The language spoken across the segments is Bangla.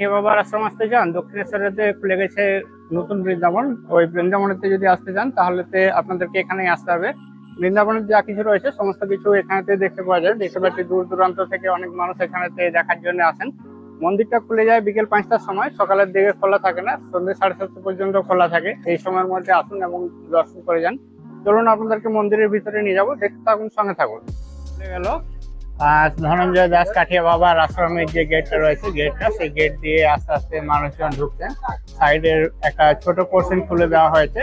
হে বাবার আশ্রম আসতে চান, দক্ষিণেশ্বরেতে খুলে গেছে নতুন বৃন্দাবন। ওই বৃন্দাবনেতে যদি আসতে চান তাহলে আপনাদেরকে এখানেই আসতে হবে। বৃন্দাবনের যা কিছু রয়েছে সমস্ত কিছু এখানেতে দেখতে পাওয়া যায়। দেখতে পাচ্ছি দূর দূরান্ত থেকে অনেক মানুষ এখানেতে দেখার জন্য আসেন। মন্দিরটা খুলে যায় বিকেল 5টার সময়, সকালের দিকে খোলা থাকে না, সন্ধ্যে 7:30 পর্যন্ত খোলা থাকে। এই সময়ের মধ্যে আসুন এবং দর্শন করে যান। চলুন আপনাদেরকে মন্দিরের ভিতরে নিয়ে যাবো, দেখতে থাকুন, সঙ্গে থাকুন। চলে গেল ধনঞ্জয় দাস কাঠিয়া বাবার আশ্রমের যে গেটটা রয়েছে, গেটটা সেই গেট দিয়ে আস্তে আস্তে মানুষজন ঢুকছেন। সাইডের একটা ছোট পোর্শন খুলে দেওয়া হয়েছে,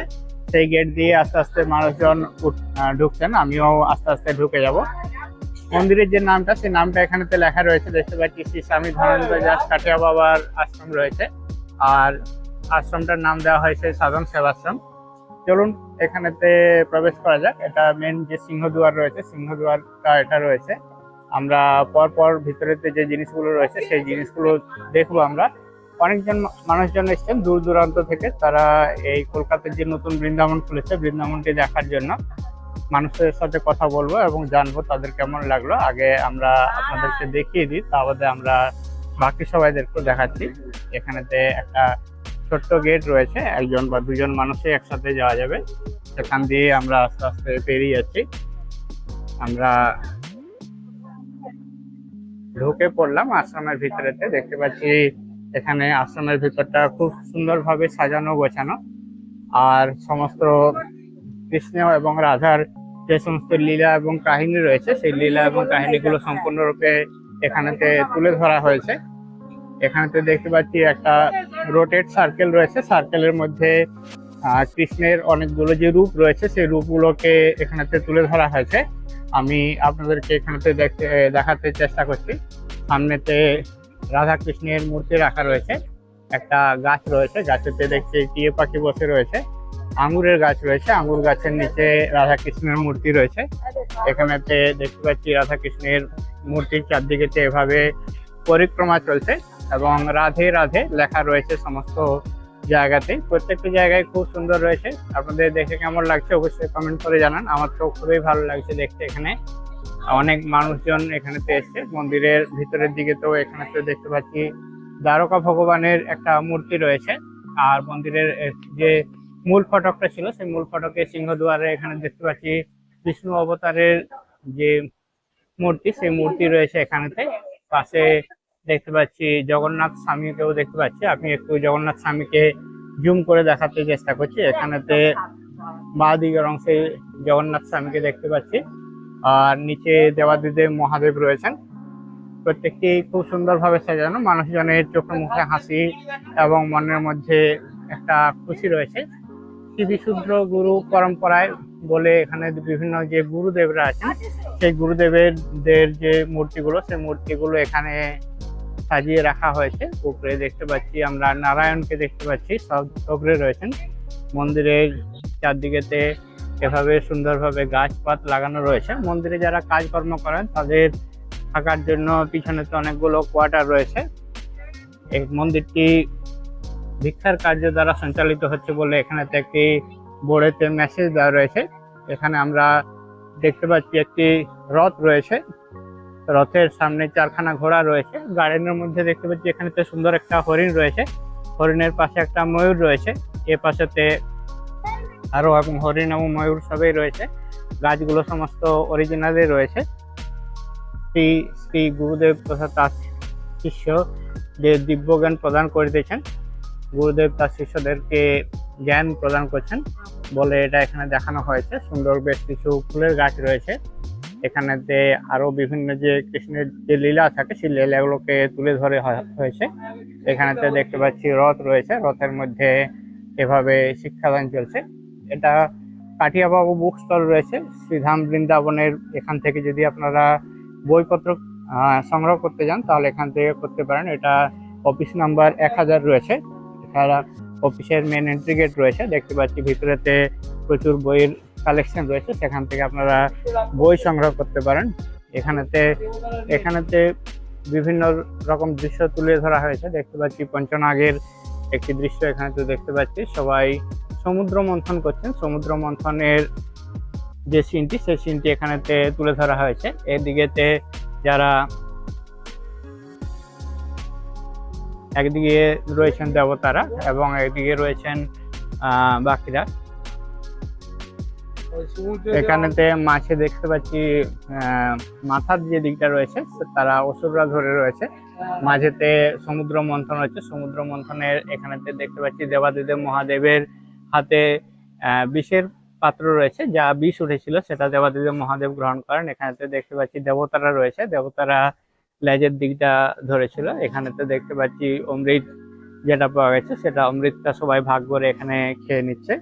সেই গেট দিয়ে আস্তে আস্তে মানুষজন ঢুকছেন। আমিও আস্তে আস্তে ঢুকে যাব। মন্দিরের যে নামটা, সেই নামটা এখানেতে লেখা রয়েছে, দেখতে পাচ্ছি শ্রী স্বামী ধনঞ্জয় দাস কাঠিয়া বাবার আশ্রম রয়েছে। আর আশ্রমটার নাম দেওয়া হয়েছে সাধন সেবাশ্রম। চলুন এখানেতে প্রবেশ করা যাক। এটা মেন যে সিংহদুয়ার রয়েছে, সিংহদুয়ারটা এটা রয়েছে। আমরা পরপর ভিতরেতে যে জিনিসগুলো রয়েছে সেই জিনিসগুলো দেখবো আমরা। অনেকজন মানুষজন এসছেন দূর দূরান্ত থেকে, তারা এই কলকাতার যে নতুন বৃন্দাবন খুলেছে বৃন্দাবনটি দেখার জন্য। মানুষের সাথে কথা বলবো এবং জানবো তাদের কেমন লাগলো। আগে আমরা আপনাদেরকে দেখিয়ে দিই, তা বাদে আমরা বাকি সবাইদেরকেও দেখাচ্ছি। এখানেতে একটা ছোট্ট গেট রয়েছে, একজন বা দুজন মানুষই একসাথে যাওয়া যাবে। সেখান দিয়ে আমরা আস্তে আস্তে পেরিয়ে যাচ্ছি। আমরা ঢুকে পড়লাম আশ্রমের ভিতরেতে। দেখতে পাচ্ছি এখানে আশ্রমের ভিতরটা খুব সুন্দরভাবে সাজানো গোছানো। আর সমস্ত কৃষ্ণ এবং রাধার যে সমস্ত লীলা এবং কাহিনী রয়েছে সেই লীলা এবং কাহিনীগুলো সম্পূর্ণরূপে এখানেতে তুলে ধরা হয়েছে। এখানেতে দেখতে পাচ্ছি একটা রোটেট সার্কেল রয়েছে, সার্কেলের মধ্যে কৃষ্ণের অনেকগুলো যে রূপ রয়েছে সেই রূপগুলোকে এখানেতে তুলে ধরা হয়েছে। আমি আপনাদেরকে এখানেতে দেখাতে চেষ্টা করছি। সামনেতে রাধা কৃষ্ণের মূর্তি রাখা রয়েছে, একটা গাছ রয়েছে, গাছেতে দেখছি টিয়ে পাখি বসে রয়েছে, আঙ্গুরের গাছ রয়েছে, আঙ্গুর গাছের নিচে রাধা কৃষ্ণের মূর্তি রয়েছে। এখানেতে দেখতে পাচ্ছি রাধা কৃষ্ণের মূর্তির চারদিকেতে এভাবে পরিক্রমা চলছে এবং রাধে রাধে লেখা রয়েছে সমস্ত জায়গাতে। প্রত্যেকটি জায়গায় খুব সুন্দর রয়েছে। আপনাদের দেখে কেমন লাগছে অবশ্যই কমেন্ট করে জানান। আমার তো খুবই ভালো লাগছে দেখতে। এখানে অনেক মানুষজন এখানেতে এসছে। মন্দিরের ভিতরের দিকে তো এখানেতে দেখতে পাচ্ছি দ্বারকা ভগবানের একটা মূর্তি রয়েছে। আর মন্দিরের যে মূল ফটকটা ছিল সেই মূল ফটকের সিংহদুয়ারে এখানে দেখতে পাচ্ছি বিষ্ণু অবতারের যে মূর্তি সেই মূর্তি রয়েছে এখানেতে। পাশে দেখতে পাচ্ছি জগন্নাথ স্বামীকেও দেখতে পাচ্ছি। আমি একটু জগন্নাথ স্বামীকে জুম করে দেখাতে চেষ্টা করছি। এখানেতে বাঁ দিকের অংশে জগন্নাথ স্বামীকে দেখতে পাচ্ছি। আর নিচে দেবাদিদেব মহাদেব রয়েছেন। প্রত্যেকটি খুব সুন্দরভাবে সাজানো, মানুষজনের চোখে মুখে হাসি এবং মনের মধ্যে একটা খুশি রয়েছে। শ্রী বিশুদ্ধ গুরু পরম্পরায় বলে এখানে বিভিন্ন যে গুরুদেবরা আছেন সেই গুরুদেবের যে মূর্তিগুলো সেই মূর্তিগুলো এখানে সাজিয়ে রাখা হয়েছে। উপরে দেখতে পাচ্ছি আমরা নারায়ণকে দেখতে পাচ্ছি, সব উপরে রয়েছেন। মন্দিরের চারদিকেতে এভাবে সুন্দরভাবে গাছপাত লাগানো রয়েছে। মন্দিরে যারা কাজকর্ম করেন তাদের থাকার জন্য পিছনে তো অনেকগুলো কোয়ার্টার রয়েছে। এই মন্দিরটি ভিক্ষার কার্য দ্বারা সঞ্চালিত হচ্ছে বলে এখানে একটি বোর্ডেতে মেসেজ দেওয়া রয়েছে। এখানে আমরা দেখতে পাচ্ছি একটি রথ রয়েছে, রথের সামনে 4খানা ঘোড়া রয়েছে। গার্ডেনের মধ্যে দেখতে পাচ্ছি এখানে সুন্দর একটা হরিণ রয়েছে, হরিণের পাশে একটা ময়ূর রয়েছে, এ পাশেতে আরো এবং হরিণ এবং ময়ূর সবই রয়েছে। গাছগুলো সমস্ত অরিজিনালি রয়েছে। শ্রী শ্রী গুরুদেব তথা তার শিষ্য যে দিব্য জ্ঞান প্রদান করিতেছেন, গুরুদেব তার শিষ্যদেরকে জ্ঞান প্রদান করছেন বলে এটা এখানে দেখানো হয়েছে। সুন্দর বেশ কিছু ফুলের গাছ রয়েছে। এখানেতে আরো বিভিন্ন যে কৃষ্ণের যে লীলা থাকে সেই লীলাগুলোকে তুলে ধরে হয়েছে। এখানেতে দেখতে পাচ্ছি রথ রয়েছে, রথের মধ্যে এভাবে শিক্ষাদান চলছে। এটা কাঠিয়াবাবু বুক স্টল রয়েছে শ্রীধাম বৃন্দাবনের। এখান থেকে যদি আপনারা বইপত্র সংগ্রহ করতে যান তাহলে এখান থেকে করতে পারেন। এটা অফিস নাম্বার 1000 রয়েছে। এছাড়া অফিসের মেন এন্ট্রি গেট রয়েছে, দেখতে পাচ্ছি ভিতরেতে প্রচুর বইয়ের কালেকশন রয়েছে, সেখান থেকে আপনারা বই সংগ্রহ করতে পারেন। এখানেতে বিভিন্ন রকম দৃশ্য তুলে ধরা হয়েছে। দেখতে পাচ্ছি পঞ্চনাগের একটি দৃশ্য এখানেতে দেখতে পাচ্ছি। সবাই সমুদ্র মন্থন করছেন, সমুদ্র মন্থনের যে সিনটি সেই সিনটি এখানেতে তুলে ধরা হয়েছে। এদিকেতে যারা একদিকে রয়েছেন দেবতারা এবং একদিকে রয়েছেন বাকিরা। এখানেতে মাছে দেখতে পাচ্ছি মাথার যে দিকটা রয়েছে তারা অসুররা ধরে রয়েছে, মাঝেতে সমুদ্র মন্থন হচ্ছে। সমুদ্র মন্থনের এখানেতে দেখতে পাচ্ছি দেবাদিদেব মহাদেবের হাতে বিষের পাত্র রয়েছে, যা বিষ উঠেছিল সেটা দেবাদিদেব মহাদেব গ্রহণ করেন। এখানেতে দেখতে পাচ্ছি দেবতারা রয়েছে, দেবতারা লেজের দিকটা ধরেছিল। এখানেতে দেখতে পাচ্ছি অমৃত যেটা পাওয়া গেছে সেটা অমৃতটা সবাই ভাগ করে এখানে খেয়ে নিচ্ছে।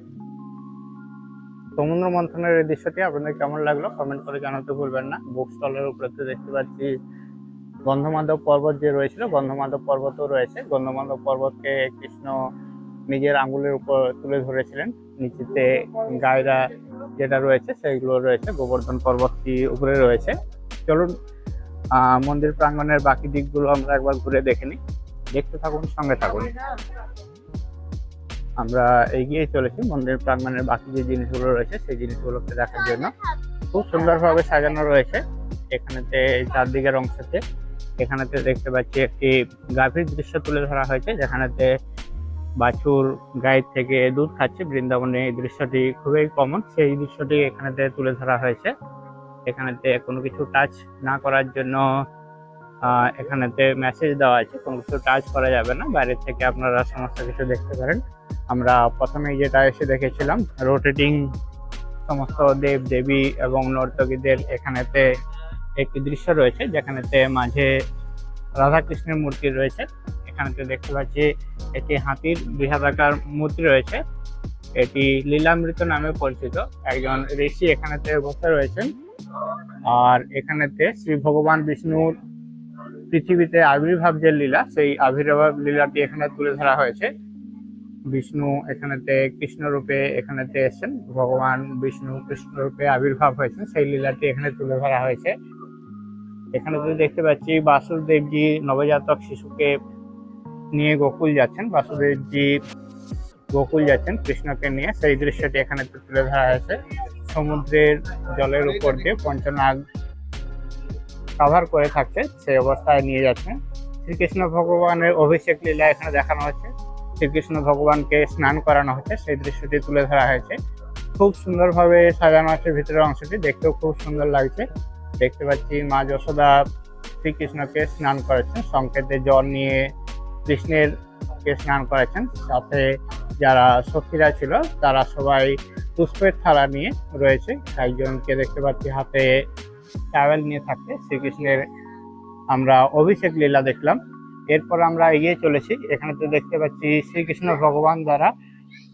সমুদ্র মন্থনের এই দৃশ্যটি আপনাদের কেমন লাগলো কমেন্ট করে জানাতে ভুলবেন না। বুক স্টলের উপরে দেখতে পাচ্ছি গন্ধমাধব পর্বত যে রয়েছিল, গন্ধমাধব পর্বতও রয়েছে। গন্ধমাধব পর্বতকে কৃষ্ণ নিজের আঙ্গুলের উপর তুলে ধরেছিলেন। নিচেতে গায়রা যেটা রয়েছে সেগুলো রয়েছে, গোবর্ধন পর্বতটি উপরে রয়েছে। চলুন মন্দির প্রাঙ্গণের বাকি দিকগুলো আমরা একবার ঘুরে দেখে নিই। দেখতে থাকুন, সঙ্গে থাকুন। আমরা এগিয়ে চলেছি মন্দির প্রাঙ্গণের বাকি যে জিনিসগুলো রয়েছে সেই জিনিসগুলোকে দেখার জন্য। খুব সুন্দরভাবে সাজানো রয়েছে এখানেতে চারদিকের অংশতে। এখানেতে দেখতে পাচ্ছি একটি গাভীর দৃশ্য তুলে ধরা হয়েছে, যেখানেতে বাছুর গায়ের থেকে দুধ খাচ্ছে। বৃন্দাবনে এই দৃশ্যটি খুবই কমন, সেই দৃশ্যটি এখানেতে তুলে ধরা হয়েছে। এখানেতে কোনো কিছু টাচ না করার জন্য এখানেতে মেসেজ দেওয়া আছে, কোনো কিছু টাচ করা যাবে না, বাইরে থেকে আপনারা সমস্ত কিছু দেখতে পারেন। আমরা প্রথমেই যেটা এসে দেখেছিলাম রোটেটিং সমস্ত দেব দেবী এবং নর্তকীদের এখানেতে একটি দৃশ্য রয়েছে, যেখানেতে মাঝে রাধাকৃষ্ণের মূর্তি রয়েছে। এখানেতে দেখতে পাচ্ছি একটি হাতির বৃহদাকার মূর্তি রয়েছে, এটি লীলামৃত নামে পরিচিত। একজন ঋষি এখানেতে বসে রয়েছেন। আর এখানেতে শ্রী ভগবান বিষ্ণুর পৃথিবীতে আবির্ভাব যে লীলা, সেই আবির্ভাব লীলাটি এখানে তুলে ধরা হয়েছে। বিষ্ণু এখানেতে কৃষ্ণ রূপে এখানেতে এসেছেন, ভগবান বিষ্ণু কৃষ্ণ রূপে আবির্ভাব হয়েছেন, সেই লীলাটি এখানে তুলে ধরা হয়েছে। এখানে দেখতে পাচ্ছি বাসুদেবজি নবজাতক শিশুকে নিয়ে গোকুল যাচ্ছেন, বাসুদেবজি গোকুল যাচ্ছেন কৃষ্ণকে নিয়ে, সেই দৃশ্যটি এখানে তুলে ধরা হয়েছে। সমুদ্রের জলের উপর দিয়ে পঞ্চনাগ কভার করে থাকছে, সেই অবস্থায় নিয়ে যাচ্ছেন। শ্রীকৃষ্ণ ভগবানের অভিষেক লীলা এখানে দেখানো হচ্ছে, শ্রীকৃষ্ণ ভগবানকে স্নান করানো হচ্ছে, সেই দৃশ্যটি তুলে ধরা হয়েছে। খুব সুন্দরভাবে সাজানো আছে ভিতরের অংশটি, দেখতেও খুব সুন্দর লাগছে। দেখতে পাচ্ছি মা যশোদা শ্রীকৃষ্ণকে স্নান করেছেন, সংকেতে জল নিয়ে কৃষ্ণের কে স্নান করেছেন। সাথে যারা সখীরা ছিল তারা সবাই পুষ্পের থালা নিয়ে রয়েছে। একজনকে দেখতে পাচ্ছি হাতে টাওয়েল নিয়ে থাকতে। শ্রীকৃষ্ণের আমরা অভিষেক লীলা দেখলাম। এরপর আমরা এগিয়ে চলেছি। এখানেতে দেখতে পাচ্ছি শ্রীকৃষ্ণ ভগবান দ্বারা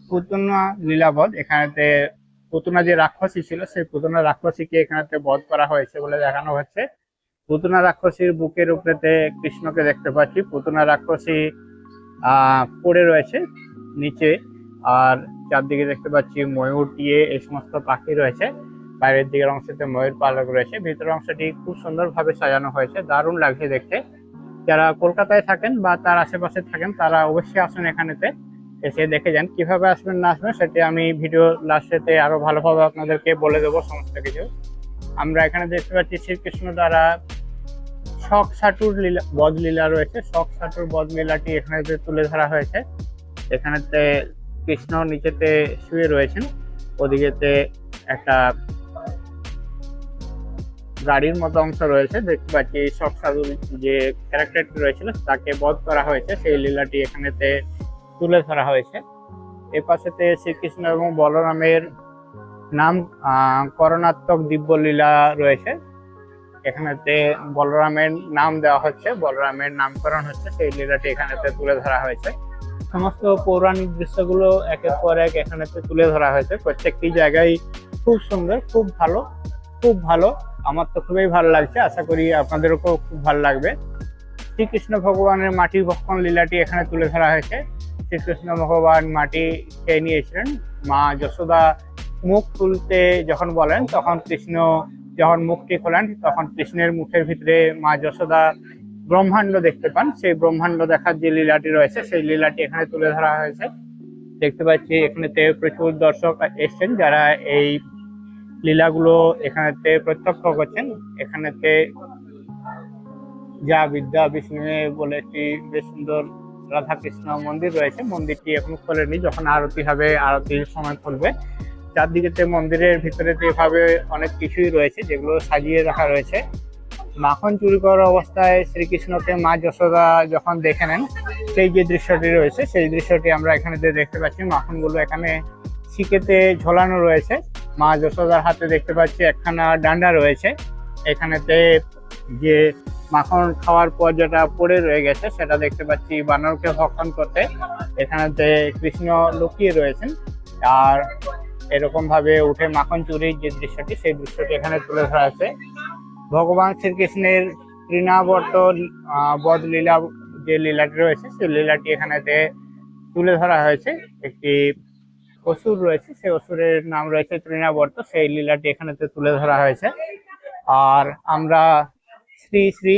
পুতনা লীলাবধ। এখানেতে পুতনা যে রাক্ষসী ছিল সেই পুতনা রাক্ষসীকে এখানেতে বধ করা হয়েছে বলে দেখানো হচ্ছে। পুতনা রাক্ষসীর বুকের উপরেতে কৃষ্ণকে দেখতে পাচ্ছি। পুতনা রাক্ষসী পড়ে রয়েছে নিচে, আর চারদিকে দেখতে পাচ্ছি ময়ূর টিয়ে এই সমস্ত পাখি রয়েছে। বাইরের দিকের অংশতে ময়ূর পালক রয়েছে, ভিতরের অংশটি খুব সুন্দরভাবে সাজানো হয়েছে, দারুণ লাগছে দেখতে। যারা কলকাতায় থাকেন বা তার আশেপাশে থাকেন তারা অবশ্যই আসুন এখানেতে, এসে দেখে যান। কিভাবে আসবেন না আসবেন সেটি আমি ভিডিও লাস্টেতে আরো ভালোভাবে আপনাদেরকে বলে দেবো সমস্ত কিছু। আমরা এখানে দেখতে পাচ্ছি শ্রীকৃষ্ণ দ্বারা শক সাটুর লীলা বধ লীলা রয়েছে, শক সাটুর বধ লীলাটি এখানে তুলে ধরা হয়েছে। এখানেতে কৃষ্ণ নিচেতে শুয়ে রয়েছেন, ওদিকেতে একটা গাড়ির মতো অংশ রয়েছে। দেখতে পাচ্ছি শক সাধু যে ক্যারেক্টারটি রয়েছিল তাকে বধ করা হয়েছে, সেই লীলাটি এখানেতে তুলে ধরা হয়েছে। এর পাশেতে শ্রীকৃষ্ণ এবং বলরামের নাম করণাত্মক দিব্য লীলা রয়েছে। এখানেতে বলরামের নাম দেওয়া হচ্ছে, বলরামের নামকরণ হচ্ছে, সেই লীলাটি এখানেতে তুলে ধরা হয়েছে। সমস্ত পৌরাণিক দৃশ্যগুলো একের পর এক এখানেতে তুলে ধরা হয়েছে। প্রত্যেকটি জায়গায় খুব সুন্দর, খুব ভালো, খুব ভালো। আমার তো খুবই ভালো লাগছে, আশা করি আপনাদেরও খুব ভালো লাগবে। শ্রীকৃষ্ণ ভগবানের মাটি ভক্ষণ লীলাটি এখানে তুলে ধরা হয়েছে। শ্রীকৃষ্ণ ভগবান মাটি খেয়ে নিয়েছিলেন, মা যশোদা মুখ খুলতে যখন বলেন তখন কৃষ্ণ যখন মুখটি খোলেন তখন কৃষ্ণের মুখের ভিতরে মা যশোদা ব্রহ্মাণ্ড দেখতে পান। সেই ব্রহ্মাণ্ড দেখার যে লীলাটি রয়েছে সেই লীলাটি এখানে তুলে ধরা হয়েছে। দেখতে পাচ্ছি এখানেতে প্রচুর দর্শক এসছেন যারা এই লীলাগুলো এখানেতে প্রত্যক্ষ করছেন। এখানেতে যা বিদ্যা বিষ্ণু বলে একটি বেশ সুন্দর রাধা কৃষ্ণ মন্দির রয়েছে। মন্দিরটি এখন খোলেনি, যখন আরতি হবে আরতির সময় খুলবে। চারদিকে মন্দিরের ভিতরে এভাবে অনেক কিছুই রয়েছে যেগুলো সাজিয়ে রাখা রয়েছে। মাখন চুরি করা অবস্থায় শ্রীকৃষ্ণকে মা যশোদা যখন দেখে নেন, সেই যে দৃশ্যটি রয়েছে সেই দৃশ্যটি আমরা এখানে দেখতে পাচ্ছি। মাখনগুলো এখানে শিকেতে ঝোলানো রয়েছে। মা যশোদার হাতে দেখতে পাচ্ছি একখানা ডান্ডা রয়েছে। এখানেতে যে মাখন খাওয়ার পর যেটা পড়ে রয়ে গেছে সেটা দেখতে পাচ্ছি বানরকে ভক্ষণ করতে এখানেতে কৃষ্ণ লুকিয়ে রয়েছেন। আর এরকম ভাবে উঠে মাখন চুরির যে দৃশ্যটি সেই দৃশ্যটি এখানে তুলে ধরা আছে। ভগবান শ্রীকৃষ্ণের তৃণাবর্ত বধ লীলা যে লীলাটি রয়েছে সেই লীলাটি এখানেতে তুলে ধরা হয়েছে। একটি অসুর রয়েছে, সেই অসুরের নাম রয়েছে তৃণাবর্ত, সেই লীলাটি এখানেতে তুলে ধরা হয়েছে। আর আমরা শ্রী শ্রী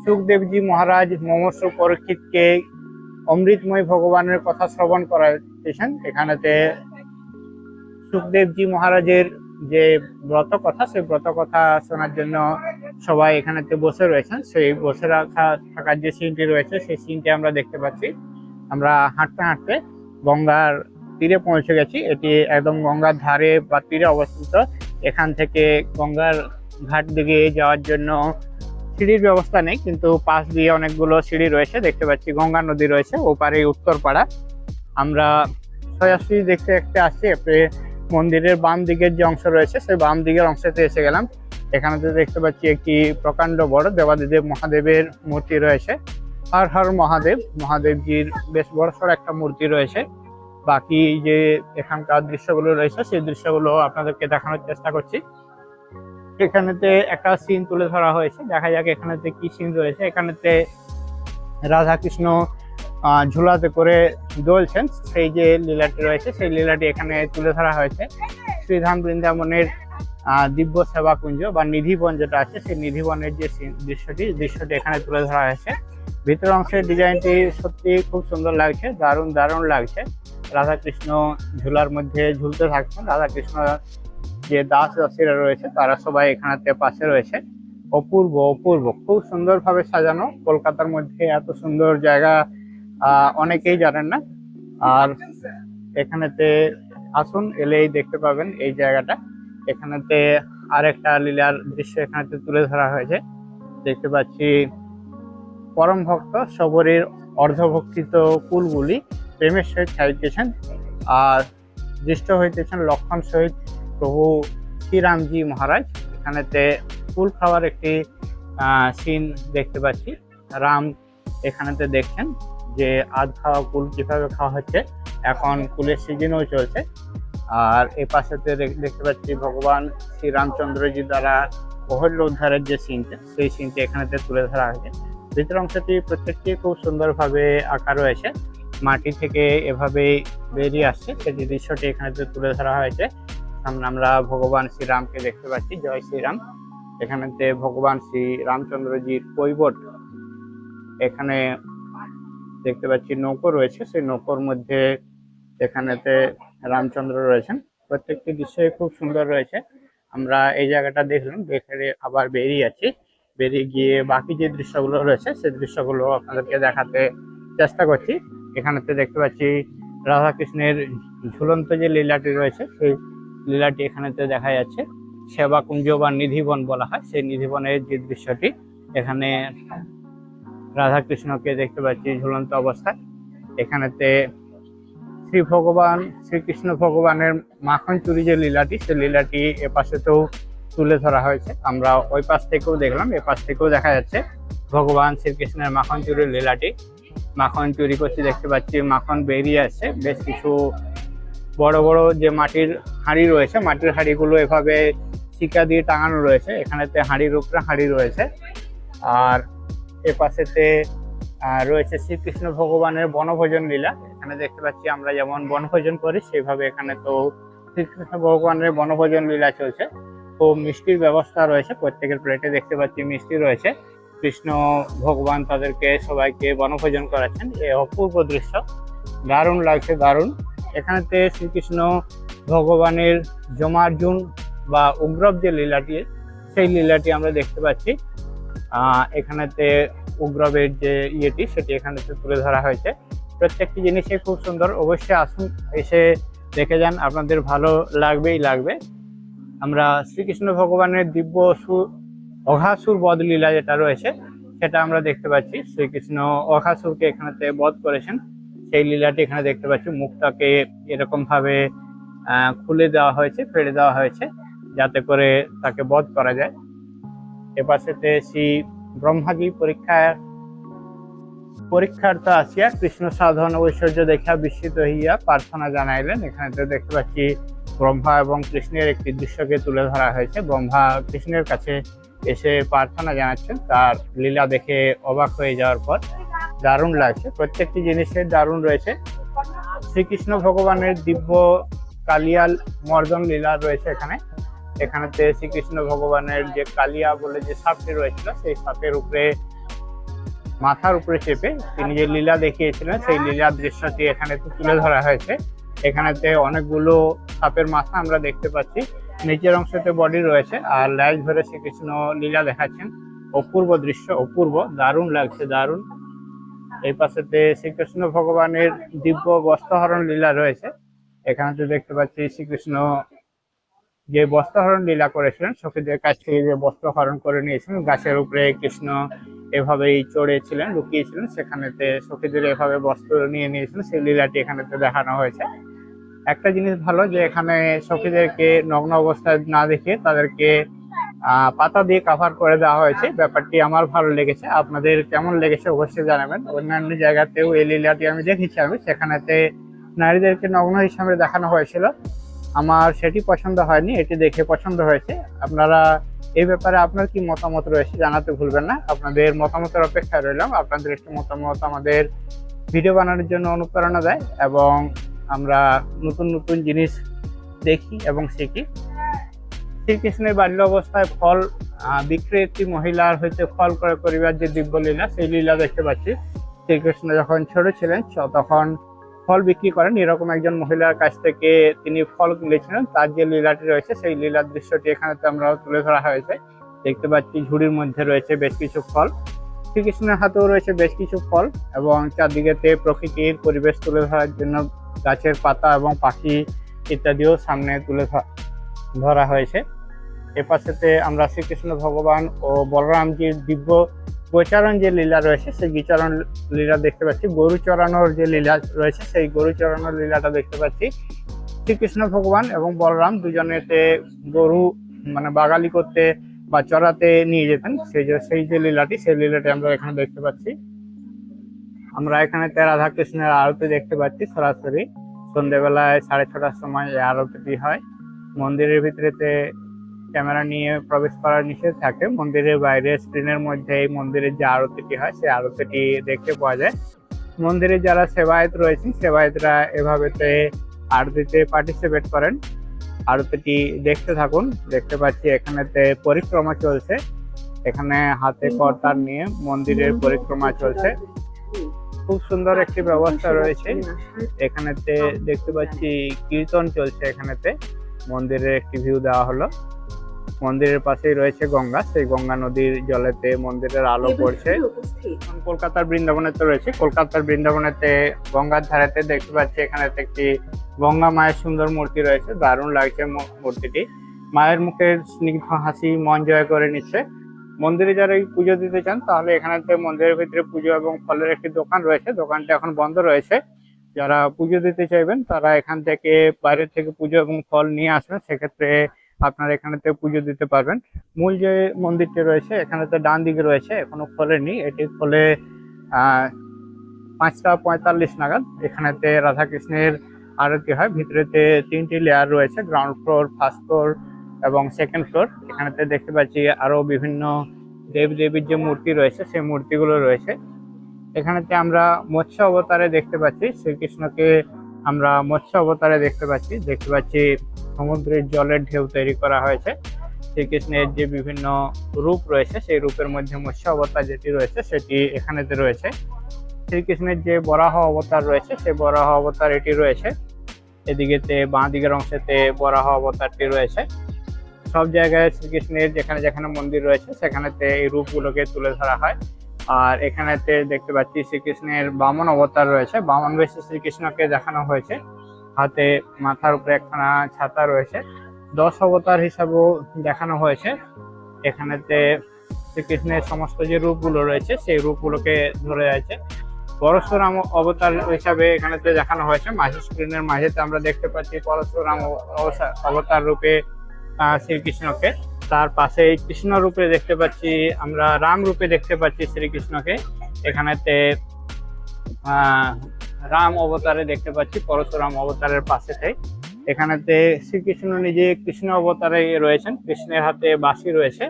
সুখদেবজি মহারাজ মমস্য পরীক্ষিতকে অমৃতময় ভগবানের কথা শ্রবণ করাইতেছেন। এখানেতে সুখদেবজি মহারাজের যে ব্রত কথা সেই ব্রত কথা শোনার জন্য সবাই এখানেতে বসে রয়েছেন। সেই বসে থাকার যে সিনটি রয়েছে সেই সিনটি আমরা দেখতে পাচ্ছি। আমরা হাঁটতে হাঁটতে গঙ্গার তীরে পৌঁছে গেছি। এটি একদম গঙ্গার ধারে বা তীরে অবস্থিত। এখান থেকে গঙ্গার ঘাট দিকে যাওয়ার জন্য সিঁড়ির ব্যবস্থা নেই, কিন্তু পাশ দিয়ে অনেকগুলো সিঁড়ি রয়েছে। দেখতে পাচ্ছি গঙ্গা নদী রয়েছে, ওপারে উত্তরপাড়া। আমরা সোজাসুজি দেখতে দেখতে আসছি মন্দিরের বাম দিকের যে অংশ রয়েছে সেই বাম দিকের অংশতে এসে গেলাম। এখানে দেখতে পাচ্ছি একটি প্রকাণ্ড বড় দেবাদিদেব মহাদেবের মূর্তি রয়েছে। হর হর মহাদেব, মহাদেবজির বেশ বড়সড় একটা মূর্তি রয়েছে। বাকি যে এখানকার দৃশ্যগুলো রয়েছে সেই দৃশ্যগুলো আপনাদেরকে দেখানোর চেষ্টা করছি। এখানেতে একটা সিন তুলে ধরা হয়েছে, দেখা যাক এখানেতে কি সিন রয়েছে। এখানেতে রাধা কৃষ্ণ ঝুলাতে করে দোলছেন, সেই যে লীলাটি রয়েছে সেই লীলাটি এখানে তুলে ধরা হয়েছে। শ্রীধাম বৃন্দাবনের দিব্য সেবা কুঞ্জ বা নিধিবন যেটা আছে সেই নিধিবনের যে দৃশ্যটি এখানে তুলে ধরা হয়েছে। ভিতর অংশের ডিজাইনটি সত্যি খুব সুন্দর লাগছে, দারুণ দারুণ লাগছে। রাধা কৃষ্ণ ঝুলার মধ্যে ঝুলতে থাকছেন। রাধা কৃষ্ণ যে দাস দাসীরা রয়েছে তারা সবাই এখানেতে পাশে রয়েছে। অপূর্ব অপূর্ব, খুব সুন্দরভাবে সাজানো। কলকাতার মধ্যে এত সুন্দর জায়গা অনেকেই জানেন না। আর এখানেতে আসুন, এলেই দেখতে পাবেন এই জায়গাটা। এখানেতে আরেকটা লীলার দৃশ্য এখানেতে তুলে ধরা হয়েছে। দেখতে পাচ্ছি পরম ভক্ত সবরীর অর্ধভক্ষিত কুলগুলি প্রেমের সহিত খাইতেছেন। আর দৃষ্ট হইতেছেন লক্ষণ সহিত প্রভু শ্রীরামজি মহারাজ। এখানেতে কুল খাওয়ার একটি সিন দেখতে পাচ্ছি। রাম এখানেতে দেখছেন যে আধ খাওয়া কুল কিভাবে খাওয়া হচ্ছে। এখন কুলের সিজনও চলছে। আর এ পাশেতে দেখতে পাচ্ছি ভগবান শ্রী রামচন্দ্রজি দ্বারা অহল্য উদ্ধারের যে সিনটা সেই সিনটি এখানেতে তুলে ধরা হয়েছে। ভিতর অংশটি প্রত্যেকটি খুব সুন্দরভাবে আঁকা রয়েছে। মাটি থেকে এভাবে বেরিয়ে আসছে সেই দৃশ্যটি এখানেতে তুলে ধরা হয়েছে। সামনে আমরা ভগবান শ্রীরামকে দেখতে পাচ্ছি। জয় শ্রীরাম। এখানেতে ভগবান শ্রী রামচন্দ্রজির কৈবট এখানে দেখতে পাচ্ছি। নৌকো রয়েছে, সেই নৌকোর মধ্যে এখানেতে রামচন্দ্র রয়েছেন। প্রত্যেকটি দৃশ্যই খুব সুন্দর রয়েছে। আমরা এই জায়গাটা দেখলাম, দেখে আবার বেরিয়ে যাচ্ছি। বেরিয়ে গিয়ে বাকি যে দৃশ্যগুলো রয়েছে সেই দৃশ্যগুলো আপনাদেরকে দেখাতে চেষ্টা করছি। এখানেতে দেখতে পাচ্ছি রাধা কৃষ্ণের ঝুলন্ত যে লীলাটি রয়েছে সেই লীলাটি এখানেতে দেখা যাচ্ছে। সেবা কুঞ্জ বা নিধিবন বলা হয়, সেই নিধিবনের যে দৃশ্যটি এখানে রাধা কৃষ্ণকে দেখতে পাচ্ছি ঝুলন্ত অবস্থায়। এখানেতে শ্রীকৃষ্ণ ভগবানের মাখন চুরি যে লীলাটি সেই লীলাটি এ পাশেতেও তুলে ধরা হয়েছে। আমরা ওই পাশ থেকেও দেখলাম, এ পাশ থেকেও দেখা যাচ্ছে ভগবান শ্রীকৃষ্ণের মাখন চুরির লীলাটি। মাখন চুরি করতে দেখতে পাচ্ছি, মাখন বেরিয়ে আসছে। বেশ কিছু বড় বড় যে মাটির হাঁড়ি রয়েছে, মাটির হাঁড়িগুলো এভাবে শিকা দিয়ে টাঙানো রয়েছে। এখানেতে হাঁড়ির উপরে হাঁড়ি রয়েছে। আর এ পাশেতে রয়েছে শ্রীকৃষ্ণ ভগবানের বনভোজন লীলা। এখানে দেখতে পাচ্ছি আমরা যেমন বনভোজন করি সেইভাবে এখানে তো শ্রীকৃষ্ণ ভগবানের বনভোজন লীলা চলছে। তো মিষ্টির ব্যবস্থা রয়েছে, প্রত্যেকের প্লেটে দেখতে পাচ্ছি মিষ্টি রয়েছে। কৃষ্ণ ভগবান তাদেরকে সবাইকে বনভোজন করাচ্ছেন। এই অপূর্ব দৃশ্য, দারুণ লাগছে, দারুণ। এখানেতে শ্রীকৃষ্ণ ভগবানের যমার্জুন বা উগ্রব যে লীলাটি সেই লীলাটি আমরা দেখতে পাচ্ছি। এখানেতে উগ্রবের যে ইয়েটি সেটি এখানেতে তুলে ধরা হয়েছে। প্রত্যেকটি জিনিসই খুব সুন্দর। অবশ্যই আসুন, এসে দেখে যান, আপনাদের ভালো লাগবেই লাগবে। আমরা শ্রীকৃষ্ণ ভগবানের দিব্য অঘাসুর বধ লীলা যেটা রয়েছে সেটা আমরা দেখতে পাচ্ছি। শ্রীকৃষ্ণ অঘাসুরকে এখানেতে বধ করেছেন, সেই লীলাটি এখানে দেখতে পাচ্ছি। মুখটাকে এরকম ভাবে খুলে দেওয়া হয়েছে, ফেড়ে দেওয়া হয়েছে, যাতে করে তাকে বধ করা যায়। এপাশেতে শ্রী ব্রহ্মাজি পরীক্ষার্থ আসিয়া কৃষ্ণ সাধন ঐশ্বর্য দেখা বিস্মিত হইয়া প্রার্থনা জানাইলেন। এখানে দেখতে পাচ্ছি ব্রহ্মা এবং কৃষ্ণের একটি দৃশ্যকে তুলে ধরা হয়েছে। ব্রহ্মা কৃষ্ণের কাছে এসে প্রার্থনা জানাচ্ছেন তার লীলা দেখে অবাক হয়ে যাওয়ার পর। দারুণ লাগছে, প্রত্যেকটি জিনিসের দারুণ রয়েছে। শ্রীকৃষ্ণ ভগবানের দিব্য কালিয়া মর্দন লীলা রয়েছে এখানেতে শ্রীকৃষ্ণ ভগবানের যে কালিয়া বলে যে সাপটি রয়েছিল, সেই সাপের উপরে মাথার উপরে চেপে তিনি যে লীলা দেখিয়েছিলেন সেই লীলার দৃশ্যটি এখানে তুলে ধরা হয়েছে। এখানেতে অনেকগুলো সাপের মাথা আমরা দেখতে পাচ্ছি, নিচের অংশতে বডি রয়েছে, আর ল্যাজ ধরে শ্রীকৃষ্ণ লীলা দেখাচ্ছেন। অপূর্ব দৃশ্য, অপূর্ব, দারুণ লাগছে, দারুণ। এই পাশেতে শ্রীকৃষ্ণ ভগবানের দিব্য বস্ত্রহরণ লীলা রয়েছে। এখানেতে দেখতে পাচ্ছি শ্রীকৃষ্ণ যে বস্ত্রহরণ লীলা করেছিলেন, সখীদের কাছ থেকে যে বস্ত্র হরণ করে নিয়েছিলেন, গাছের উপরে কৃষ্ণ এভাবেই চড়েছিলেন, লুকিয়েছিলেন, সেখানেতে সখীদের এভাবে বস্ত্র নিয়ে নিয়েছিলেন, সেই লীলাটি এখানেতে দেখানো হয়েছে। একটা জিনিস ভালো যে এখানে সখীদেরকে নগ্ন অবস্থায় না দেখে তাদেরকে পাতা দিয়ে কাভার করে দেওয়া হয়েছে। ব্যাপারটি আমার ভালো লেগেছে, আপনাদের কেমন লেগেছে অবশ্যই জানাবেন। অন্যান্য জায়গাতেও এই লীলাটি আমি দেখেছি, সেখানেতে নারীদেরকে নগ্ন হিসাবে দেখানো হয়েছিল, আমার সেটি পছন্দ হয়নি, এটি দেখে পছন্দ হয়েছে। আপনারা এই ব্যাপারে আপনার কি মতামত রয়েছে জানাতে ভুলবেন না। আপনাদের মতামতের অপেক্ষায় রইলাম। আপনাদের একটি মতামত আমাদের ভিডিও বানানোর জন্য অনুপ্রেরণা দেয় এবং আমরা নতুন নতুন জিনিস দেখি এবং শিখি। শ্রীকৃষ্ণের বাল্য অবস্থায় ফল বিক্রি একটি মহিলার হইতে ফল ক্রয় করিবার যে দিব্য লীলা, সেই লীলা দেখতে পাচ্ছি। শ্রীকৃষ্ণ যখন ছোট ছিলেন তখন ফল বিক্রি করেন, এরকম একজন মহিলার কাছ থেকে তিনি ফল কিনেছিলেন, তার যে লীলাটি রয়েছে সেই লীলার দৃশ্যটি এখানে আমরা তুলে ধরা হয়েছে। দেখতে পাচ্ছি ঝুড়ির মধ্যে রয়েছে বেশ কিছু ফল, শ্রীকৃষ্ণের হাতেও রয়েছে বেশ কিছু ফল, এবং চারদিকেতে প্রকৃতির পরিবেশ তুলে ধরার জন্য গাছের পাতা এবং পাখি ইত্যাদিও সামনে তুলে ধরা হয়েছে। এপাশেতে আমরা শ্রীকৃষ্ণ ভগবান ও বলরামজির দিব্য গোচারণ যে লীলা রয়েছে সেই গোচারণ লীলা দেখতে পাচ্ছি। গরু চড়ানোর যে লীলা রয়েছে সেই গরু চড়ানোর লীলাটা দেখতে পাচ্ছি। শ্রীকৃষ্ণ ভগবান এবং বলরাম দুজনেতে গরু বাগালি করতে বা চড়াতে নিয়ে যেতেন, সেই যে লীলাটি, সেই লীলাটি আমরা এখানে দেখতে পাচ্ছি। আমরা এখানে রাধা কৃষ্ণের আরতি দেখতে পাচ্ছি সরাসরি। সন্ধ্যেবেলায় 6:30টার সময় এই আরতিটি হয়। মন্দিরের ভিতরেতে ক্যামেরা নিয়ে প্রবেশ করার নিষেধ থাকে। মন্দিরের বাইরে স্ক্রিনের মধ্যে এই মন্দিরের যে আরতিটি হয় সেই আরতিটি দেখতে পাওয়া যায়। মন্দিরে যারা সেবায়েত রয়েছেন, সেবায়েতরা এভাবেতে আরতিতে পার্টিসিপেট করেন। আরতিটি দেখতে থাকুন। দেখতে পাচ্ছি এখানেতে পরিক্রমা চলছে, এখানে হাতে করতাল নিয়ে মন্দিরের পরিক্রমা চলছে। খুব সুন্দর একটি ব্যবস্থা রয়েছে এখানেতে। দেখতে পাচ্ছি কীর্তন চলছে এখানেতে। মন্দিরের একটি ভিউ দেওয়া হলো। মন্দিরের পাশেই রয়েছে গঙ্গা, সেই গঙ্গা নদীর জলেতে মন্দিরের আলো পড়ছে। কলকাতার বৃন্দাবনেতে রয়েছে, কলকাতার বৃন্দাবনেতে গঙ্গার ধারেতে দেখতে পাচ্ছি এখানে একটি গঙ্গা মায়ের সুন্দর মূর্তি রয়েছে, দারুণ লাগছে মূর্তিটি। মায়ের মুখের স্নিগ্ধ হাসি মন জয় করে নিচ্ছে। মন্দিরে যারা পুজো দিতে চান তাহলে এখানেতে মন্দিরের ভিতরে পুজো এবং ফলের একটি দোকান রয়েছে, দোকানটা এখন বন্ধ রয়েছে। যারা পুজো দিতে চাইবেন তারা এখান থেকে বাইরে থেকে পুজো এবং ফল নিয়ে আসবেন, সেক্ষেত্রে আপনারা এখানেতে পুজো দিতে পারবেন। মূল যে মন্দিরটি রয়েছে এখানেতে ডান দিকে রয়েছে, এখনো খোলেনি, এটি খোলে 5:45 নাগাদ। এখানেতে রাধাকৃষ্ণের আরতি হয়। ভিতরেতে 3টি লেয়ার রয়েছে, গ্রাউন্ড ফ্লোর, ফার্স্ট ফ্লোর এবং সেকেন্ড ফ্লোর। এখানেতে দেখতে পাচ্ছি আরো বিভিন্ন দেবদেবীর যে মূর্তি রয়েছে সেই মূর্তিগুলো রয়েছে। এখানেতে আমরা মৎস্য অবতারে দেখতে পাচ্ছি শ্রীকৃষ্ণকে, আমরা মৎস্য অবতারে দেখতে পাচ্ছি সমুদ্রের জলের ঢেউ তৈরি করা হয়েছে। শ্রীকৃষ্ণের যে বিভিন্ন রূপ রয়েছে সেই রূপের মধ্যে মৎস্য অবতার যেটি রয়েছে সেটি এখানেতে রয়েছে। শ্রীকৃষ্ণের যে বরাহ অবতার রয়েছে সেই বরাহ অবতার এটি রয়েছে। এদিকেতে বাঁ দিকের অংশেতে বরাহ অবতারটি রয়েছে। সব জায়গায় শ্রীকৃষ্ণের যেখানে যেখানে মন্দির রয়েছে সেখানেতে এই রূপগুলোকে তুলে ধরা হয়। আর এখানেতে দেখতে পাচ্ছি শ্রীকৃষ্ণের বামন অবতার রয়েছে, বামন বেশে শ্রীকৃষ্ণকে দেখানো হয়েছে। হাতে মাথার উপরে একখানা ছাতা রয়েছে, 10 অবতার হিসাবেও দেখানো হয়েছে। এখানেতে শ্রীকৃষ্ণের সমস্ত যে রূপগুলো রয়েছে সেই রূপগুলোকে ধরে আছে। পরশুরাম অবতার হিসাবে এখানেতে দেখানো হয়েছে। মাঝে স্ক্রিনের মাঝেতে আমরা দেখতে পাচ্ছি পরশুরাম অবতার রূপে শ্রীকৃষ্ণকে। তার পাশে কৃষ্ণ রূপে দেখতে পাচ্ছি আমরা, রাম রূপে দেখতে পাচ্ছি শ্রীকৃষ্ণকে। এখানেতে রাম অবতারে দেখতে পাচ্ছি পরশুরাম অবতারের পাশেতে। এখানেতে শ্রীকৃষ্ণ নিজে কৃষ্ণ অবতারে রয়েছেন, কৃষ্ণের হাতে বাঁশি রয়েছে।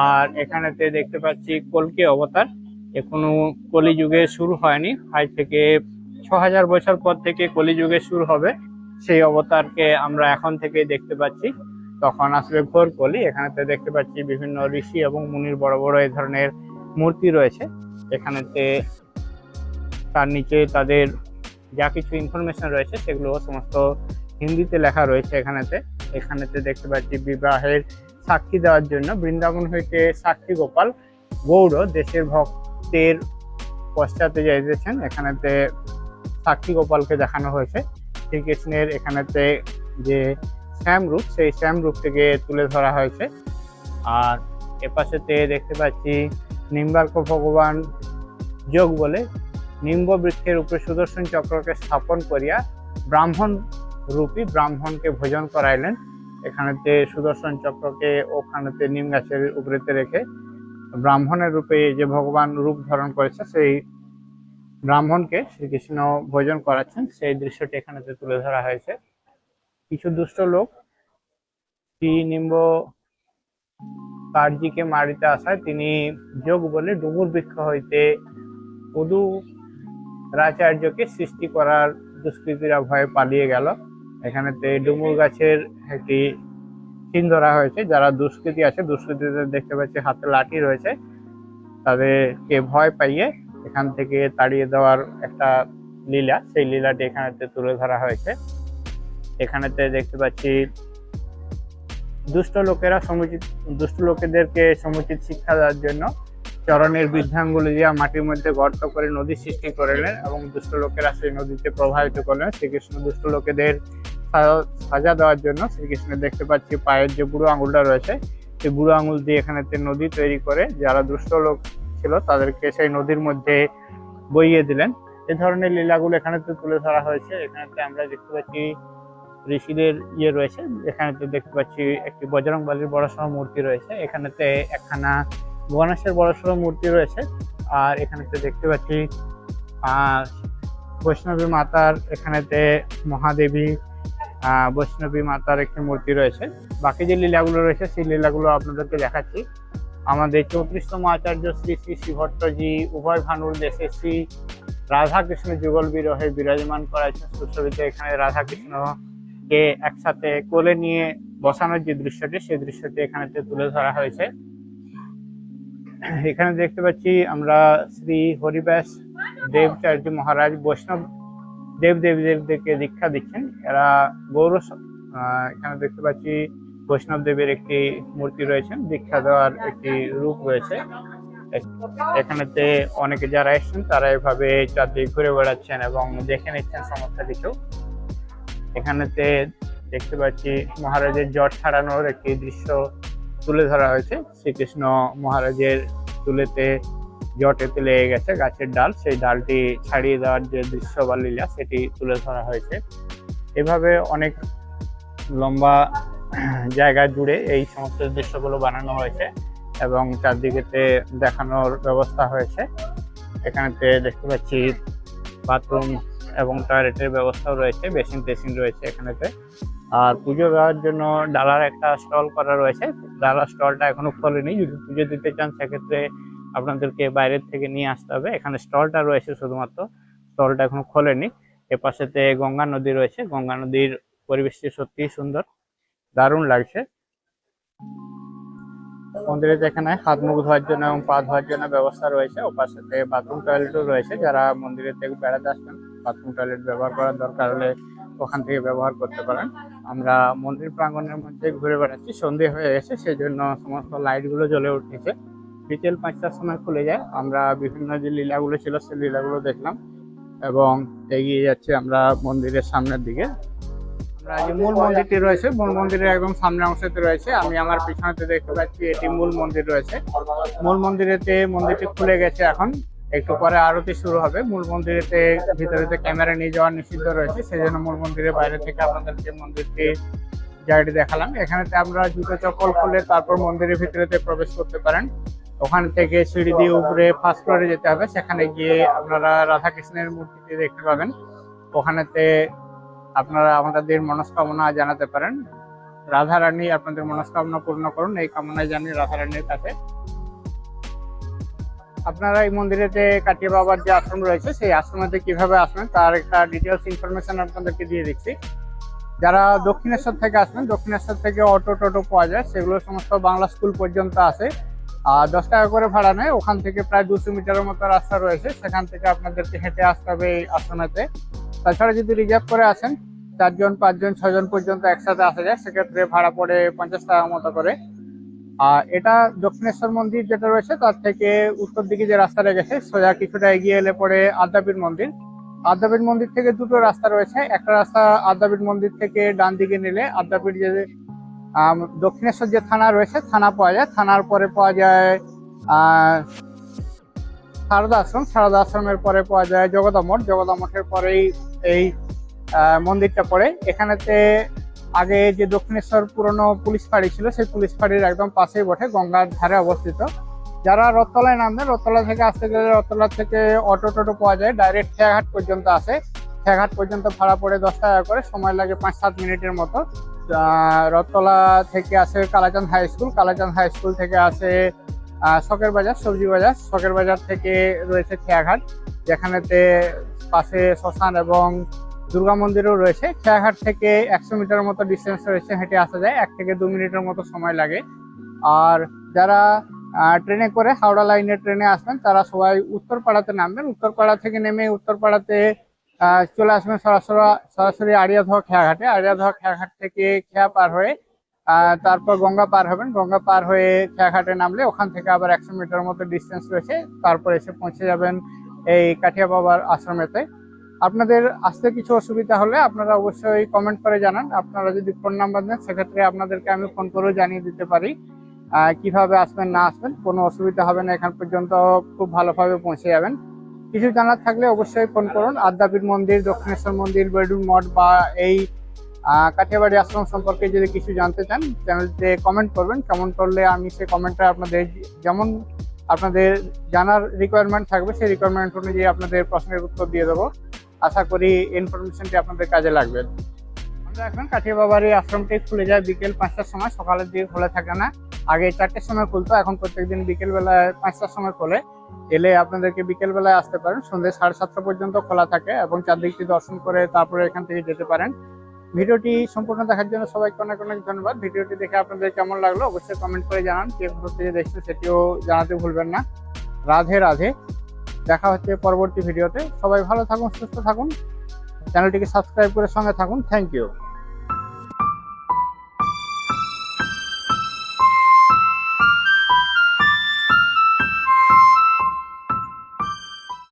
আর এখানেতে দেখতে পাচ্ছি কল্কি অবতার, এখনো কলিযুগে শুরু হয়নি, আজ থেকে 6000 বছর পর থেকে কলিযুগে শুরু হবে। সেই অবতারকে আমরা এখন থেকে দেখতে পাচ্ছি, তখন আসবে ঘোর কলি। এখানেতে দেখতে পাচ্ছি বিভিন্ন ঋষি এবং মুনির বড় বড় এই ধরনের মূর্তি রয়েছে। এখানেতে তার নিচে তাদের যা কিছু ইনফরমেশন রয়েছে সেগুলো সমস্ত হিন্দিতে লেখা রয়েছে। এখানেতে দেখতে পাচ্ছি বিবাহের সাক্ষী দেওয়ার জন্য বৃন্দাবন হইতে সাক্ষী গোপাল গৌড় দেশের ভক্তের পশ্চাতে যাইতেছেন। এখানেতে সাক্ষী গোপালকে দেখানো হয়েছে। শ্রীকৃষ্ণের এখানেতে যে শ্যাম রূপ, সেই শ্যাম রূপ থেকে তুলে ধরা হয়েছে। আর এপাশেতে দেখতে পাচ্ছি নিম্বার্ক ভগবান যোগ বলে নিম্ব বৃক্ষের উপরে সুদর্শন চক্রকে স্থাপন করিয়া ব্রাহ্মণ রূপী ব্রাহ্মণকে ভোজন করাইলেন। এখানেতে সুদর্শন চক্রকে ওখানেতে নিম গাছের উপরেতে রেখে ব্রাহ্মণের রূপে যে ভগবান রূপ ধারণ করেছে সেই ব্রাহ্মণকে শ্রীকৃষ্ণ ভোজন করাচ্ছেন, সেই দৃশ্যটি এখানেতে তুলে ধরা হয়েছে। কিছু দুষ্ট লোক শ্রী নিম্ব কার্যিকে মারিতে আসায় তিনি যোগ বলে ডুমুর বৃক্ষ হইতে পদু রাচার্যকে সৃষ্টি করার দুষ্কৃতীরা ভয়ে পালিয়ে গেল। এখানেতে ডুমুর গাছের একটি চিহ্ন ধরা হয়েছে। যারা দুষ্কৃতী আছে, দুষ্কৃতীদের দেখতে পাচ্ছি হাতে লাঠি রয়েছে, তাদেরকে ভয় পাইয়ে এখান থেকে তাড়িয়ে দেওয়ার একটা লীলা, সেই লীলাটি এখানেতে তুলে ধরা হয়েছে। এখানেতে দেখতে পাচ্ছি দুষ্ট লোকেদেরকে সমুচিত শিক্ষা দেওয়ার জন্য চরণের বৃদ্ধাঙ্গুলি দিয়া মাটির মধ্যে গর্ত করে নদী সৃষ্টি করলেন এবং দুষ্ট লোকেরা সেই নদীতে প্রবাহিত করলেন। শ্রীকৃষ্ণ দুষ্ট লোকেদের সাজা দেওয়ার জন্য শ্রীকৃষ্ণের দেখতে পাচ্ছি পায়ের যে বুড়ো আঙুলটা রয়েছে, সেই বুড়ো আঙুল দিয়ে এখানেতে নদী তৈরি করে যারা দুষ্ট লোক ছিল তাদেরকে সেই নদীর মধ্যে বইয়ে দিলেন। এই ধরনের লীলাগুলো এখানেতে তুলে ধরা হয়েছে। এখানেতে আমরা দেখতে পাচ্ছি ঋষিদের রয়েছে। এখানেতে দেখতে পাচ্ছি একটি বজরংবলীর বড়সড় মূর্তি রয়েছে, এখানেতে একখানা গণেশের বড়সড় মূর্তি রয়েছে। আর এখানেতে দেখতে পাচ্ছি বৈষ্ণবী মাতার, এখানেতে মহাদেবী বৈষ্ণবী মাতার একটি মূর্তি রয়েছে। বাকি যে লীলাগুলো রয়েছে সেই লীলাগুলো আপনাদেরকে দেখাচ্ছি। আমাদের 34তম আচার্য শ্রী শ্রী শ্রীভট্টজি উভয় ভানুর দেশে শ্রী রাধা কৃষ্ণ যুগল বিরহে বিরাজমান করাইছেন সুশোভিত। এখানে রাধা কৃষ্ণকে একসাথে কোলে নিয়ে বসানোর যে দৃশ্যটি, সেই দৃশ্যটি এখানেতে তুলে ধরা হয়েছে। এখানে দেখতে পাচ্ছি আমরা শ্রী হরিব্যাস দেবচার্য মহারাজ বৈষ্ণব দেবদেবীদেরকে দীক্ষা দিচ্ছেন। এরা গৌর, এখানে দেখতে পাচ্ছি বৈষ্ণব দেবের একটি মূর্তি রয়েছে, দীক্ষা দেওয়ার একটি রূপ রয়েছে। এখানেতে অনেকে যারা এসছেন তারা এভাবে চারদিকে ঘুরে বেড়াচ্ছেন এবং দেখে নিচ্ছেন সমস্ত কিছু। এখানেতে দেখতে পাচ্ছি মহারাজের জট ছাড়ানোর একটি দৃশ্য তুলে ধরা হয়েছে। শ্রীকৃষ্ণ মহারাজের চুলেতে জটেতে লেগে গেছে গাছের ডাল, সেই ডালটি ছাড়িয়ে দেওয়ার যে দৃশ্য বা লীলা সেটি তুলে ধরা হয়েছে। এভাবে অনেক লম্বা জায়গা জুড়ে এই সমস্ত দৃশ্যগুলো বানানো হয়েছে এবং চারদিকেতে দেখানোর ব্যবস্থা হয়েছে। এখানেতে দেখতে পাচ্ছি বাথরুম এবং টয়লেটের ব্যবস্থাও রয়েছে, বেসিন টেসিন রয়েছে এখানেতে। আর পুজো দেওয়ার জন্য ডালার একটা স্টল করা রয়েছে, ডালার স্টলটা এখনো খোলেনি। যদি পুজো দিতে চান সেক্ষেত্রে আপনাদেরকে বাইরের থেকে নিয়ে আসতে হবে। এখানে স্টলটা রয়েছে শুধুমাত্র, স্টলটা এখনো খোলেনি। এপাশেতে গঙ্গা নদী রয়েছে, গঙ্গা নদীর পরিবেশটি সত্যি সুন্দর, দারুণ লাগছে। মন্দিরের এখানে হাত মুখ ধোয়ার জন্য এবং পা ধোয়ার জন্য ব্যবস্থা রয়েছে। ওপাশেতে বাথরুম টয়লেটও রয়েছে, যারা মন্দিরের থেকে বেড়াতে আসবেন বাথরুম টয়লেট ব্যবহার করার দরকার হলে ওখান থেকে ব্যবহার করতে পারেন। আমরা মন্দির প্রাঙ্গণের মধ্যে ঘুরে বেড়াচ্ছি, সন্ধে হয়ে গেছে সেই জন্য সমস্ত লাইটগুলো জ্বলে উঠেছে। বিকেল 5টার সময় খুলে যায়। আমরা বিভিন্ন যে লীলাগুলো ছিল সেই লীলাগুলো দেখলাম এবং এগিয়ে যাচ্ছি আমরা মন্দিরের সামনের দিকে। আমরা যে মূল মন্দিরটি রয়েছে, মূল মন্দিরের একদম সামনে অংশতে রয়েছে। আমি আমার পিছনেতে দেখতে পাচ্ছি এটি মূল মন্দির রয়েছে। মূল মন্দিরটি খুলে গেছে এখন, একটু পরে আরতি শুরু হবে। মূল মন্দিরেতে ভিতরেতে ক্যামেরা নিয়ে যাওয়া নিষিদ্ধ রয়েছে, সেই জন্য মূল মন্দিরের বাইরে থেকে আপনাদেরকে মন্দিরটি জায়গাটি দেখালাম। এখানেতে আমরা জুতো চপ্পল খুলে তারপর মন্দিরের ভিতরেতে প্রবেশ করতে পারেন। ওখান থেকে সিঁড়ি দিয়ে উপরে ফার্স্ট ফ্লোরে যেতে হবে, সেখানে গিয়ে আপনারা রাধা কৃষ্ণের মূর্তিটি দেখতে পাবেন। ওখানেতে আপনারা আপনাদের মনস্কামনা জানাতে পারেন। রাধা রানী আপনাদের মনস্কামনা পূর্ণ করুন, এই কামনায় জানি রাধা রানীর কাছে। আপনারা এই মন্দিরেতে কাটিয়া বাবার যে আশ্রম রয়েছে সেই আশ্রমেতে কিভাবে আসবেন তার একটা ডিটেলস ইনফরমেশন আপনাদেরকে দিয়ে দিচ্ছি। যারা দক্ষিণেশ্বর থেকে আসবেন, দক্ষিণেশ্বর থেকে অটো টোটো পাওয়া যায়, সেগুলো সমস্ত বাংলা স্কুল পর্যন্ত আসে। আর 10 টাকা করে ভাড়া নেয়। ওখান থেকে প্রায় 200 মিটারের মতো রাস্তা রয়েছে, সেখান থেকে আপনাদেরকে হেঁটে আসতে হবে এই আশ্রমেতে। তাছাড়া যদি রিজার্ভ করে আসেন, 4 জন 5 জন 6 জন পর্যন্ত একসাথে আসা যায়, সেক্ষেত্রে ভাড়া পড়ে 50 টাকা মতো করে। আর এটা দক্ষিণেশ্বর মন্দির যেটা রয়েছে তার থেকে উত্তর দিকে যে রাস্তাটা গেছে সোজা কিছুটা এগিয়ে এলে পরে আদ্যাপীঠ মন্দির। আদ্যাপীঠ মন্দির থেকে দুটো রাস্তা রয়েছে। একটা রাস্তা আদ্যাপীঠ মন্দির থেকে ডান দিকে নিলে আদ্যাপীঠ যে দক্ষিণেশ্বর যে থানা রয়েছে থানা পাওয়া যায়। থানার পরে পাওয়া যায় সারদা আশ্রম, সারদা আশ্রমের পরে পাওয়া যায় জগদা মঠ, জগদা মঠের পরেই এই মন্দিরটা পড়ে। এখানেতে আগে যে দক্ষিণেশ্বর পুরনো পুলিশ ফাঁড়ি ছিল সেই পুলিশ ফাঁড়ির একদম পাশেই বটে, গঙ্গার ধারে অবস্থিত। যারা রথতলায় নামবেন, রথতলা থেকে আসতে গেলে রথতলা থেকে অটো টোটো পাওয়া যায়, ডাইরেক্ট খেয়াঘাট পর্যন্ত আসে। খেয়াঘাট পর্যন্ত ভাড়া পড়ে 10 টাকা করে, সময় লাগে 5-7 মিনিটের মতো। রথতলা থেকে আসে Kalachand high school, Kalachand high school থেকে আসে শখের বাজার, সবজি বাজার, শখের বাজার থেকে রয়েছে খেয়াঘাট, যেখানেতে পাশে শ্মশান এবং দুর্গা মন্দিরও রয়েছে। খেয়াঘাট থেকে 100 মিটার মতো ডিস্টেন্স রয়েছে, হেঁটে আসা যায়, 1 থেকে 2 মিনিটের মতো সময় লাগে। আর যারা ট্রেনে করে হাওড়া লাইনে ট্রেনে আসবেন তারা সবাই উত্তরপাড়াতে নামবেন। উত্তরপাড়া থেকে নেমে উত্তরপাড়াতে চলে আসবেন সরাসরি আড়িয়াধোয়া খেয়াঘাটে। আড়িয়াধোয়া খেয়াঘাট থেকে খেয়া পার হয়ে তারপর গঙ্গা পার হবেন। গঙ্গা পার হয়ে খেয়াঘাটে নামলে ওখান থেকে আবার 100 মিটার মতো ডিস্টেন্স রয়েছে, তারপর এসে পৌঁছে যাবেন এই কাঠিয়া বাবার আশ্রমেতে। আপনাদের আসতে কিছু অসুবিধা হলে আপনারা অবশ্যই কমেন্ট করে জানান। আপনারা যদি ফোন নাম্বার দেন সেক্ষেত্রে আপনাদেরকে আমি ফোন করেও জানিয়ে দিতে পারি কিভাবে আসবেন না আসবেন। কোনো অসুবিধা হবে না, এখান পর্যন্ত খুব ভালোভাবে পৌঁছে যাবেন। কিছু জানার থাকলে অবশ্যই ফোন করুন। আদ্যাপীঠ মন্দির, দক্ষিণেশ্বর মন্দির, বেডরুম মঠ বা এই কাঠিয়াবাড়ি আশ্রম সম্পর্কে যদি কিছু জানতে চান চ্যানেলতে কমেন্ট করবেন। কমেন্ট করলে আমি সেই কমেন্টটা আপনাদের যেমন আপনাদের জানার রিকোয়ারমেন্ট থাকবে সেই রিকোয়ারমেন্ট অনুযায়ী আপনাদের প্রশ্নের উত্তর দিয়ে দেবো। আশা করি ইনফরমেশনটি আপনাদের কাজে লাগবে। আমরা এখন কাঠিয়া বাবার এই আশ্রমটি খুলে যায় বিকেল 5টার সময়, সকালের দিকে খোলা থাকে না। আগে 4টের সময় খুলতো, এখন প্রত্যেকদিন বিকেল বেলায় 5টার সময় খোলে। এলে আপনাদেরকে বিকেল বেলায় আসতে পারেন, সন্ধ্যে 7:30 পর্যন্ত খোলা থাকে এবং চারদিকটি দর্শন করে তারপরে এখান থেকে যেতে পারেন। ভিডিওটি সম্পূর্ণ দেখার জন্য সবাইকে অনেক অনেক ধন্যবাদ। ভিডিওটি দেখে আপনাদের কেমন লাগলো অবশ্যই কমেন্ট করে জানান। কে কোথা থেকে দেখছেন সেটিও জানাতে ভুলবেন না। রাধে রাধে, দেখা হচ্ছে পরবর্তী ভিডিওতে। সবাই ভালো থাকুন, সুস্থ থাকুন, চ্যানেলটিকে সাবস্ক্রাইব করে সঙ্গে থাকুন। Thank you.